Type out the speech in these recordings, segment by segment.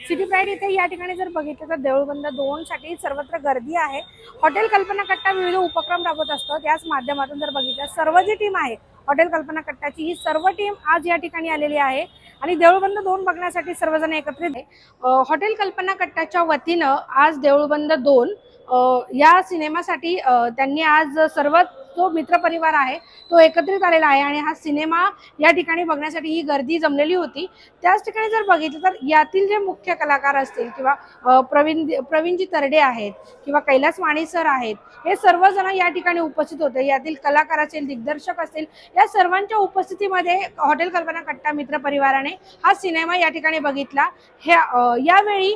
City pride इथे या ठिकाणी जर बघितलं तर देऊळबंद 2 साठी सर्वत्र गर्दी आहे। हॉटेल कल्पना कट्टा विविध उपक्रम राबवत असतो, त्याच माध्यमातून जर बघितलं सर्व जी टीम आहे हॉटेल कल्पना कट्टाची ही सर्व टीम आज या ठिकाणी आलेली आहे आणि देऊळबंद 2 बघण्यासाठी सर्वजण एकत्रित आहे। हॉटेल कल्पना कट्टाच्या वतीनं आज देऊळबंद 2 या सिनेमासाठी त्यांनी आज सर्व जो मित्रपरिवार आहे तो एकत्रित आलेला आहे आणि हा सिनेमा या ठिकाणी बघण्यासाठी ही गर्दी जमलेली होती। त्याच ठिकाणी जर बघितलं तर यातील जे मुख्य कलाकार असतील किंवा प्रवीणजी तरडे आहेत किंवा कैलास वाणी सर आहेत, हे सर्वजण या ठिकाणी उपस्थित होते। यातील कलाकार असेल, दिग्दर्शक असेल, या सर्वांच्या उपस्थितीमध्ये हॉटेल कल्पना कट्टा मित्र परिवाराने हा सिनेमा या ठिकाणी बघितला। यावेळी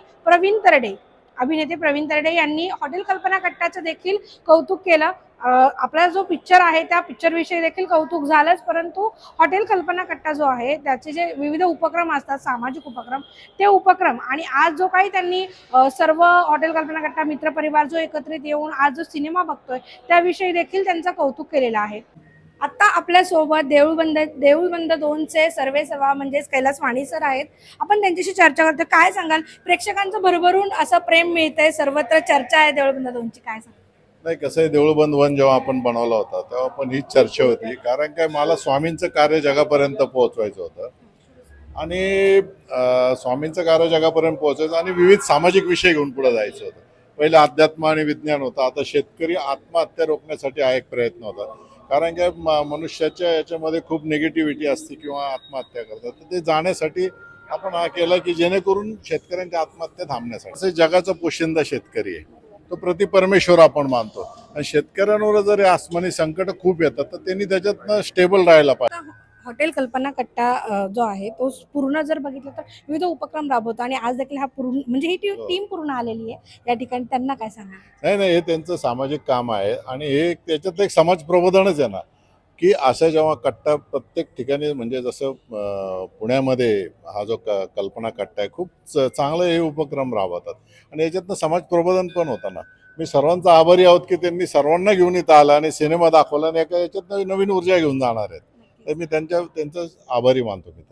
अभिनेते प्रवीण तरडे यांनी हॉटेल कल्पना कट्टाचं देखील कौतुक केलं। आपला जो पिक्चर आहे त्या पिक्चर विषयी देखील कौतुक झालंच, परंतु हॉटेल कल्पना कट्टा जो आहे त्याचे जे विविध उपक्रम असतात, सामाजिक उपक्रम, ते उपक्रम आणि आज जो काही त्यांनी सर्व हॉटेल कल्पना कट्टा मित्र परिवार जो एकत्रित येऊन आज जो सिनेमा बघतोय त्याविषयी देखील त्यांचं कौतुक केलेलं आहे। आता आपल्या सोबत देऊळबंद 2 चे सर्वेसर्वा म्हणजेच कैलास वाणी सर आहेत। आपण त्यांच्याशी चर्चा करतो। काय सांगाल, प्रेक्षकांचं भरभरून असं प्रेम मिळतंय, सर्वत्र चर्चा आहे देऊळबंद 2 ची, काय सांगाल? नाही, कसं आहे, देऊळबंद 1 जेव्हा आपण बनवला होता तेव्हा पण हीच चर्चा होती, कारण काय मला स्वामींचं कार्य जगापर्यंत पोहोचवायचं होतं आणि स्वामींचं कार्य जगापर्यंत पोहोचायचं आणि विविध सामाजिक विषय घेऊन पुढे जायचं होतं। पहिले अध्यात्म आणि विज्ञान होतं, आता शेतकरी आत्महत्या रोखण्यासाठी हा एक प्रयत्न होता, कारण काय मनुष्याच्या याच्यामध्ये खूप निगेटिव्हिटी असते किंवा आत्महत्या करतात, तर ते जाण्यासाठी आपण हा केला की जेणेकरून शेतकऱ्यांच्या आत्महत्या थांबण्यासाठी। जगाचा पोशिंदा शेतकरी आहे, तो प्रति परमेश्वर आपण मानतो आणि शेतकऱ्यांवर जर आसमानी संकट खूप येतात तर त्यांनी त्याच्यातनं स्टेबल राहायला पाहिजे। हॉटेल कल्पना कट्टा जो आहे तो पूर्ण जर बघितलं तर विविध उपक्रम राबवतो आणि आज देखील हा पूर्ण म्हणजे ही टीम पूर्ण आलेली आहे या ठिकाणी, त्यांना काय सांगा? नाही, हे त्यांचं सामाजिक काम आहे आणि हे त्याच्यात एक समाज प्रबोधनच आहे ना, की असं जेव्हा कट्टा प्रत्येक ठिकाणी, म्हणजे जसं पुण्यामध्ये हा जो कल्पना कट्टा आहे, खूप चांगले हे उपक्रम राबवतात आणि याच्यातनं समाज प्रबोधन पण होतं ना। मी सर्वांचा आभारी आहोत की त्यांनी सर्वांना घेऊन इथं आला आणि सिनेमा दाखवला आणि याच्यातनं नवीन ऊर्जा घेऊन जाणार आहेत, तर मी त्यांचं आभारी मानतो मी।